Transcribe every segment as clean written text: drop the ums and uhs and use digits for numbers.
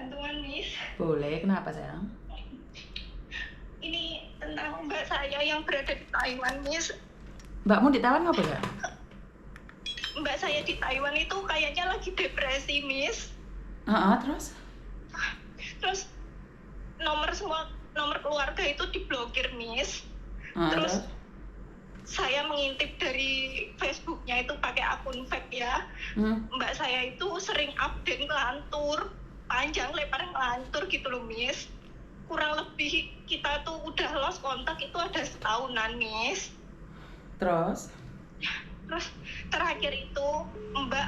jantungan, Miss. Boleh, kenapa sayang? Ini tentang mbak saya yang berada di Taiwan, Miss. Mbakmu di Taiwan ngapa ya? Mbak saya di Taiwan itu kayaknya lagi depresi, Miss. Terus? Terus nomor keluarga itu diblokir, Miss. Terus saya mengintip dari Facebooknya itu pakai akun fake ya. Mbak saya itu sering update ngelantur, panjang lebar ngelantur gitu loh, Miss. Kurang lebih kita tuh udah lost kontak itu ada setahunan, Miss. Terus Terakhir itu Mbak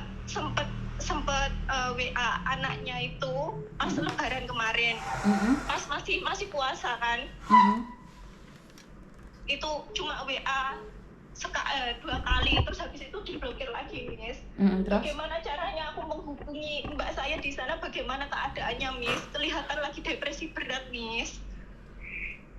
sempet WA anaknya itu pas Lebaran kemarin, pas masih puasa kan. Itu cuma WA 2 kali, terus habis itu diblokir lagi, Miss. Bagaimana caranya aku menghubungi mbak saya di sana? Bagaimana keadaannya, Miss? Kelihatan lagi depresi berat, Miss.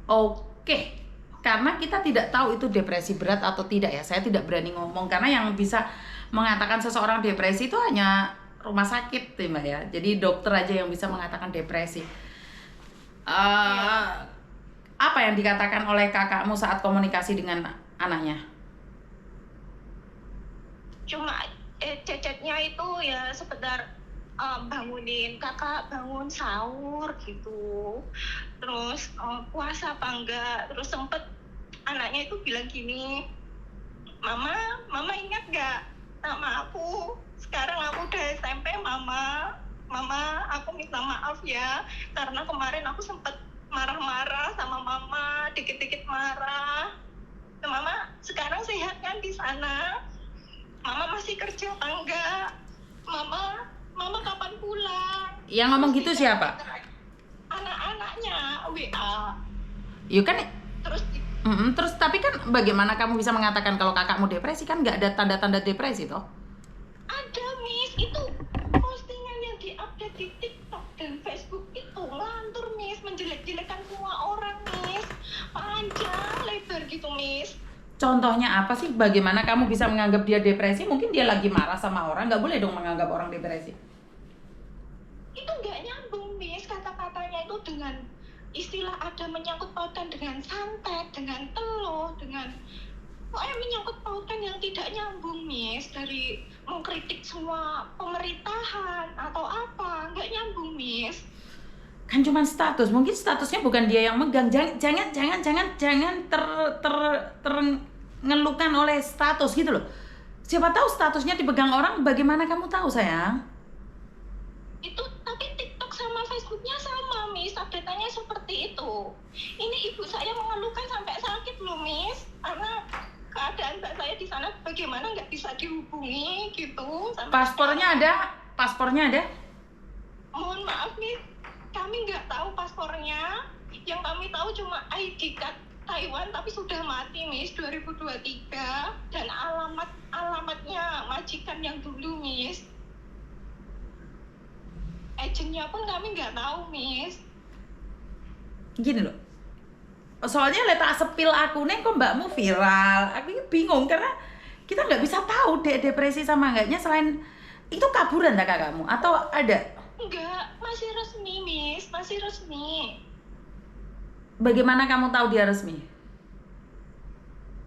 Oke. Karena kita tidak tahu itu depresi berat atau tidak ya. Saya tidak berani ngomong karena yang bisa mengatakan seseorang depresi itu hanya rumah sakit, Mbak ya. Jadi dokter aja yang bisa mengatakan depresi. Apa yang dikatakan oleh kakakmu saat komunikasi dengan anaknya? Cuma cecetnya itu ya sekedar bangunin kakak, bangun sahur gitu. Terus puasa apa enggak? Terus sempet anaknya itu bilang gini, Mama ingat gak sama aku? Sekarang aku udah SMP, Mama aku minta maaf ya, karena kemarin aku sempet marah-marah sama Mama, dikit-dikit marah. Mama sekarang sehat kan di sana? Mama masih kerja apa enggak? Mama kapan pulang? Yang ngomong gitu siapa? Anak-anaknya WA. Yuk kan. Terus tapi kan bagaimana kamu bisa mengatakan kalau kakakmu depresi? Kan nggak ada tanda-tanda depresi toh? Ada, Miss. Itu postingan yang diupdate di TikTok dan Facebook itu ngelantur, Miss, menjelek-jelekan semua orang, Miss. Panjang lebar gitu, Miss. Contohnya apa sih? Bagaimana kamu bisa menganggap dia depresi? Mungkin dia lagi marah sama orang. Nggak boleh dong menganggap orang depresi. Itu nggak nyambung, Miss. Kata-katanya itu dengan istilah ada menyangkut pautan dengan santet, dengan teluh, dengan pokoknya menyangkut pautan yang tidak nyambung, Miss. Dari mengkritik semua pemerintahan atau apa, nggak nyambung, Miss. Kan cuma status, mungkin statusnya bukan dia yang megang. Jangan ngeluhkan oleh status gitu loh. Siapa tahu statusnya dipegang orang, bagaimana kamu tahu, sayang? Itu tapi TikTok sama Facebooknya sama, Miss. Update-nya seperti itu. Ini ibu saya mengeluhkan sampai sakit loh, Miss. Karena keadaan mbak saya di sana bagaimana nggak bisa dihubungi gitu. Paspornya ada? Mohon maaf, Miss. Kami nggak tahu paspornya. Yang kami tahu cuma ID card Taiwan, tapi sudah mati, Miss, 2023. Dan alamatnya majikan yang dulu, Miss. Agentnya pun kami nggak tahu, Miss. Gini loh. Soalnya letak sepil akunnya kok mbakmu viral. Aku bingung karena kita nggak bisa tahu depresi sama enggaknya selain itu kaburan tak kakakmu atau ada? Enggak, masih resmi, Miss, masih resmi. Bagaimana kamu tahu dia resmi?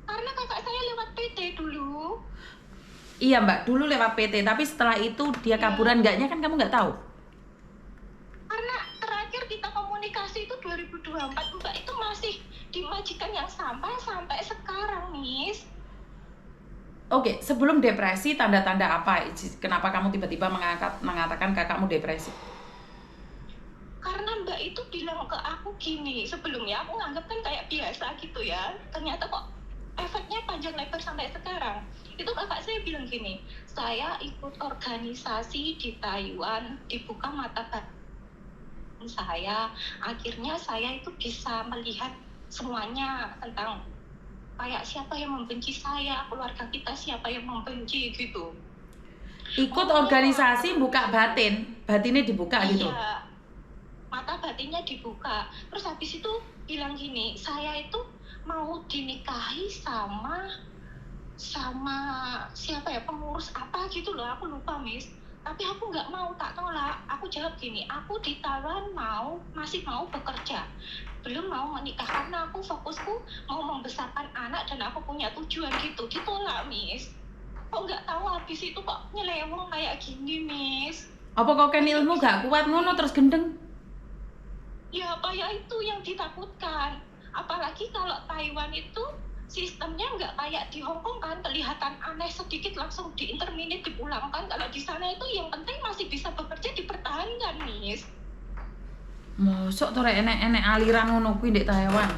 Karena kakak saya lewat PT dulu. Iya mbak, dulu lewat PT, tapi setelah itu dia kaburan enggaknya kan kamu nggak tahu? Karena terakhir kita komunikasi itu 2024, mbak itu masih di majikan yang sampai sekarang, Miss. Oke, sebelum depresi tanda-tanda apa? Kenapa kamu tiba-tiba mengatakan kakakmu depresi? Karena mbak itu bilang ke aku gini, sebelumnya aku nganggap kan kayak biasa gitu ya. Ternyata kok efeknya panjang lebar sampai sekarang. Itu kakak saya bilang gini, saya ikut organisasi di Taiwan, dibuka mata batin saya. Akhirnya saya itu bisa melihat semuanya tentang kayak siapa yang membenci saya, keluarga kita siapa yang membenci gitu. Ikut organisasi buka batinnya dibuka iya, gitu? Iya, mata batinnya dibuka. Terus habis itu bilang gini, saya itu mau dinikahi sama siapa ya, pengurus apa gitu loh, aku lupa, Miss. Tapi aku nggak mau, tak tolak. Aku jawab gini, aku di Taiwan masih mau bekerja, belum mau menikah karena aku fokusku mau membesarkan anak dan aku punya tujuan gitu. Ditolak, Miss. Kok nggak tahu habis itu kok nyeleweng kayak gini, Miss. Apa kau kan ilmu gak kuat ngono terus gendeng? Ya apa ya itu yang ditakutkan. Apalagi kalau Taiwan itu sistemnya nggak kayak di Hong Kong kan, kelihatan aneh sedikit langsung diinterminate dipulangkan. Kalau di sana itu yang penting masih bisa bekerja, dipertahankan, Miss. Mosok tuh rek enek aliran ngono kuwi ndek Taiwan.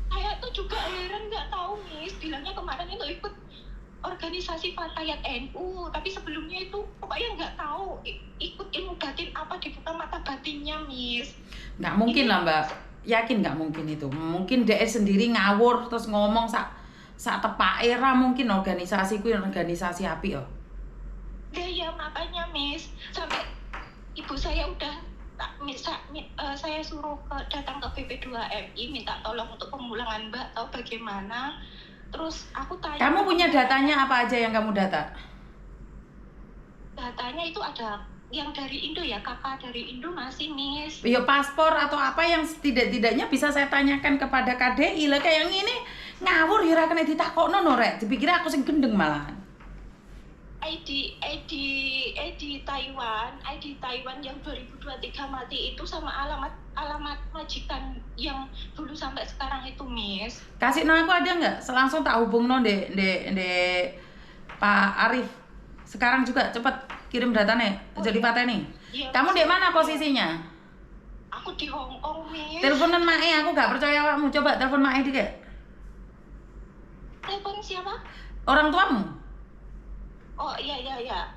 Saya tuh juga heran, nggak tahu, Miss. Bilangnya kemarin itu ikut organisasi Fatayat NU, tapi sebelumnya itu pokoknya nggak tahu ikut ilmu batin apa, dibuka mata batinnya, Miss. Nggak mungkin lah Mbak, yakin nggak mungkin itu. Mungkin dia sendiri ngawur terus ngomong sak tepak era, mungkin organisasi ku organisasi api oh. Ya makanya, Miss, sampai ibu saya udah saya suruh datang ke PP2MI minta tolong untuk pemulangan Mbak, tahu bagaimana. Terus aku tanya, Kamu punya datanya apa aja yang kamu data? Datanya itu ada yang dari Indo ya, kakak dari Indo masih, Miss. Ya paspor atau apa yang setidak-tidaknya bisa saya tanyakan kepada KDI lah. Kayak yang ini ngawur ya ra kena ditakokno no rek. Dipikir aku sing gendeng malahan. ID Taiwan yang 2023 mati itu sama alamat majikan yang dulu sampai sekarang itu, Miss. Kasih no aku ada nggak? Selangsung tak hubung no de Pak Arif. Sekarang juga cepet kirim datanya. Jadi pateni. Ya, Kamu di mana posisinya? aku di Hong Kong, Miss. Teleponan Mae, aku gak percaya kamu. Coba telepon Mae dikit. Telepon siapa? Orang tuamu? Oh iya.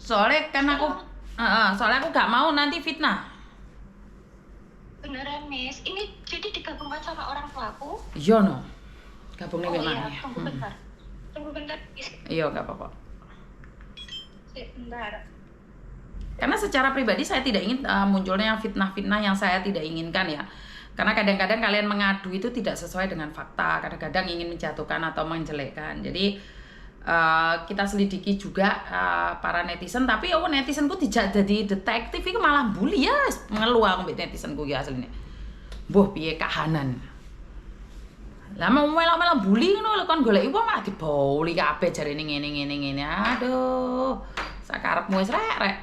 Soalnya kan aku soalnya aku gak mau nanti fitnah. Beneran, Miss. Ini jadi digabungkan sama orang tuaku. Iya no. Gabung nih Iya, tunggu bentar. Tunggu bentar, Miss. Iya gak apa-apa. Sebentar. Karena secara pribadi saya tidak ingin munculnya fitnah-fitnah yang saya tidak inginkan ya. Karena kadang-kadang kalian mengadu itu tidak sesuai dengan fakta. Kadang-kadang ingin menjatuhkan atau menjelekkan. Jadi kita selidiki juga para netizen, tapi netizenku tidak jadi detektif itu malah bully ya, ngeluh aku mbek netizenku ya asline. Mbuh piye kahanan. Lah mau melok-melok bully ngono lho kon goleki wong malah dibully kabeh jarene ngene. Aduh. Sakarepmu wis rek.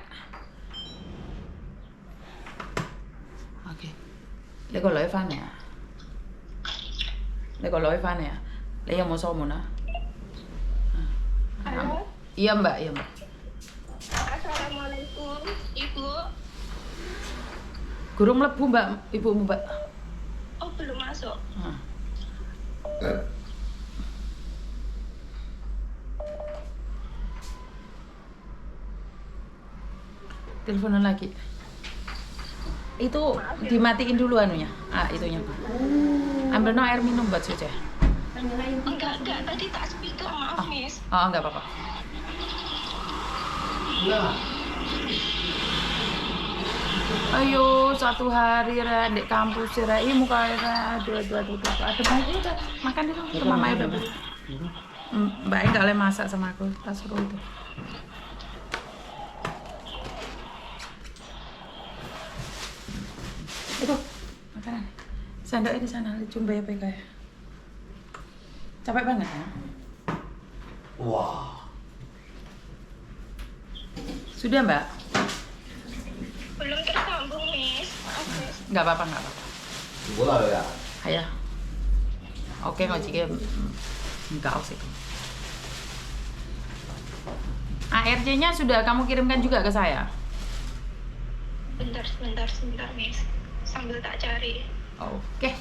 Oke. Lego live-an ya. Lah yang mau somo nah. Halo. Iya mbak. Assalamualaikum, Ibu. Gurung mlebu mbak, ibumu mbak. Oh, belum masuk. Teleponan lagi. Itu dimatiin dulu anunya. Itunya. Ambil no air minum buat Suce. Enggak, tadi tak speaker, maaf, Miss. Oh, enggak apa-apa. Ayo, satu hari ra di kampus ra muka ra aduh. Ada banyak udah makan dulu ke mama udah. Mbak enggak boleh masak sama aku, tak suruh itu. Itu makanan. Sendoknya di sana, cuma ya kayak. Capek banget ya? Wah. Sudah mbak? Belum tersambung, Miss. Maaf, Miss. Nggak apa-apa. Bola ya. Ayah. Oke, ngojeknya enggak usah itu. ARC-nya sudah kamu kirimkan juga ke saya? Bentar, Miss. Sambil tak cari. Oke.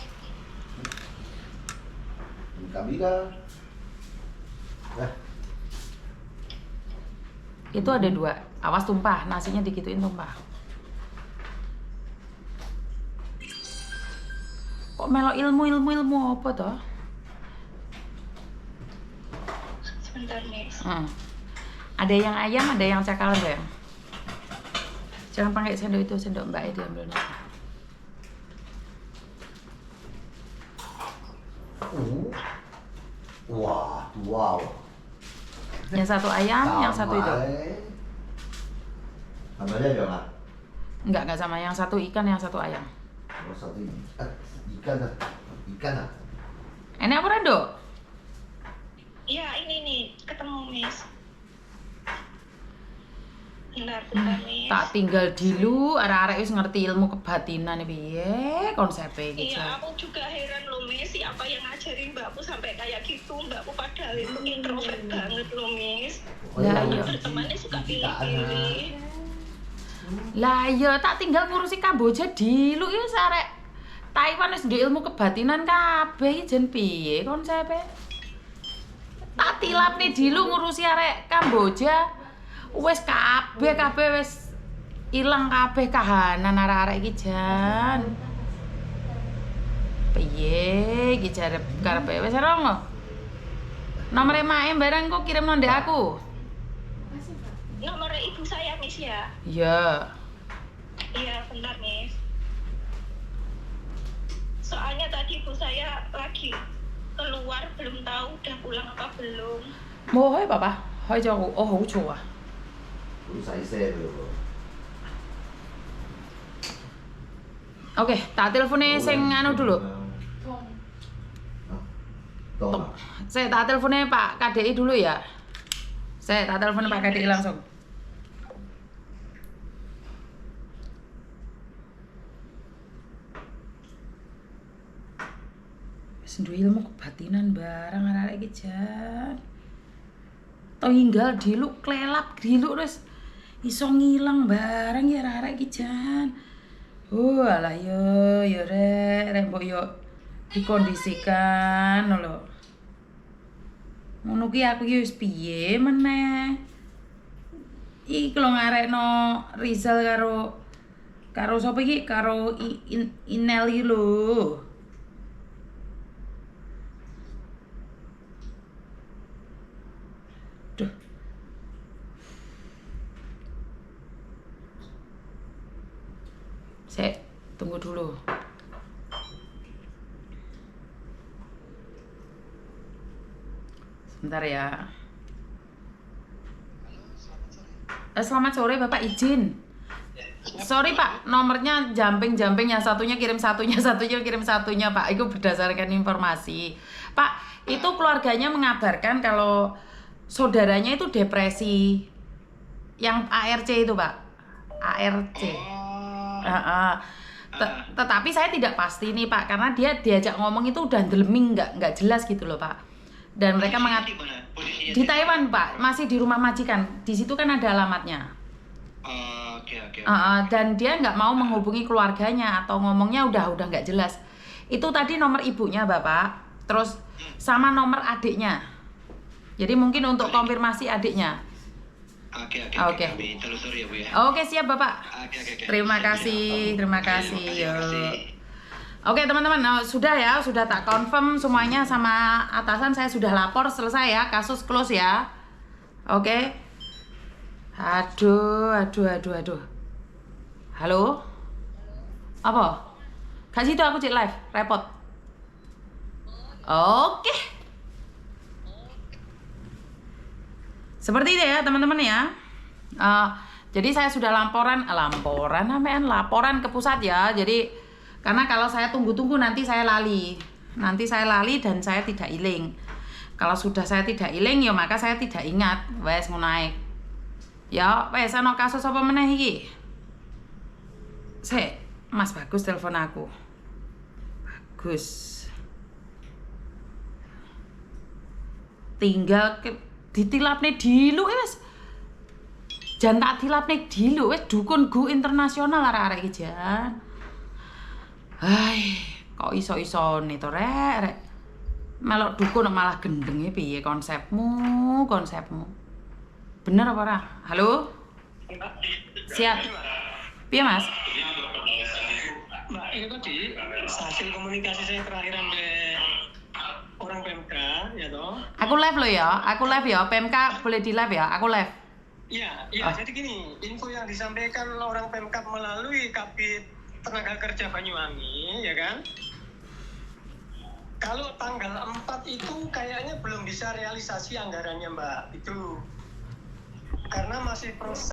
Kabila. Itu ada 2. Awas tumpah, nasinya dikituin tumpah. Kok melok ilmu apa toh? Sebentar, Miss. Ada yang ayam, ada yang cakalang ya. Jangan pakai sendok itu, sendok mbak diambil. Wow. Yang satu ayam, yang satu itu. Namanya juga nggak? Enggak sama. Yang satu ikan, yang satu ayam. Oh, satu ikan dah. Ikan dah. Enak apa Rando? Ya ini nih ketemu Miss. Bentar Miss. Tak tinggal dulu, arek-arek wis ngerti ilmu kebatinan piye konsepnya iki. Iya, aku juga heran loh Miss, siapa yang ngajarin mbakku sampai kayak gitu. Mbakku padahal itu introvert banget loh Miss. Lah iya. Bertemannya suka pilih-pilih. Lah iya, tak tinggal ngurusi Kamboja dulu ya arek Taiwan wis ndek ilmu kebatinan kabeh iki jen piye konsepnya. Tak tilapne dulu ngurusi arek Kamboja. Wis kabeh wis ilang kabeh kahanan arek-arek iki jan. Piye iki jare karepe wis ora ngono. Nomor emae barang kok kirim nang ndek aku. Nomor ibu saya Miss ya? Iya. Iya, bentar Miss. Soalnya tadi ibu saya lagi keluar, belum tahu udah pulang apa belum. Mau hoi papa, hoi cho aku. Oh, hau chua. Oke, tak teleponnya sing anu dulu. Saya tak teleponnya Pak KDI dulu ya. Saya tak teleponnya Pak KDI langsung. Wis duwe ilmu kebatinan barang arek iki jan. Tinggal diluk klelap diluk terus iso ngilang barang ya arek iki jan. Alah yo rek mbok yo dikondisikan lho. Ngono ki aku ki wis piye meneh. Iki lho ngarekno Rizal karo sapa iki karo Inel iki lho. Duh. Saya tunggu dulu. Sebentar ya. Selamat sore Bapak, izin. Sorry Pak, nomornya jumping yang satunya kirim satunya kirim satunya Pak. Itu berdasarkan informasi. Pak, itu keluarganya mengabarkan kalau saudaranya itu depresi. Yang ARC itu Pak. ARC. Tetapi saya tidak pasti nih Pak, karena dia diajak ngomong itu udah deleming, nggak jelas gitu loh Pak. Dan mereka di Taiwan Pak, masih di rumah majikan. Di situ kan ada alamatnya. Oke. Dan dia nggak mau menghubungi keluarganya atau ngomongnya udah nggak jelas. Itu tadi nomor ibunya Bapak, terus sama nomor adiknya. Jadi mungkin untuk konfirmasi adiknya. Oke. Kami telusuri ya Bu ya. Oke siap Bapak. Oke. Terima kasih. Oke teman-teman, sudah tak confirm semuanya sama atasan, saya sudah lapor selesai ya, kasus close ya. Oke. Aduh. Halo? Apa? Kasih itu aku cek live, repot. Oke. Seperti itu ya teman-teman ya. Jadi saya sudah laporan ke pusat ya. Jadi karena kalau saya tunggu-tunggu nanti saya lali dan saya tidak iling. Kalau sudah saya tidak iling ya maka saya tidak ingat. Wes mau naik. Ya wes ana kasus apa meneh iki? Mas Bagus telepon aku. Bagus. Tinggal ditilapne dilu wes. Jan tak tilapne dilu wes dukun go internasional arek-arek iki jan. Hai, kok iso-isone to rek. Melok dukun malah gendenge piye konsepmu? Bener apa ora? Halo? Siap. Piye Mas? Mbak, ini tadi hasil komunikasi saya terakhir sampai orang PMK, ya toh? Aku live ya. PMK boleh di live ya? Aku live. Iya. Jadi gini, info yang disampaikan orang PMK melalui Kabid Tenaga Kerja Banyuwangi, ya kan? Kalau tanggal 4 itu kayaknya belum bisa realisasi anggarannya Mbak, itu karena masih proses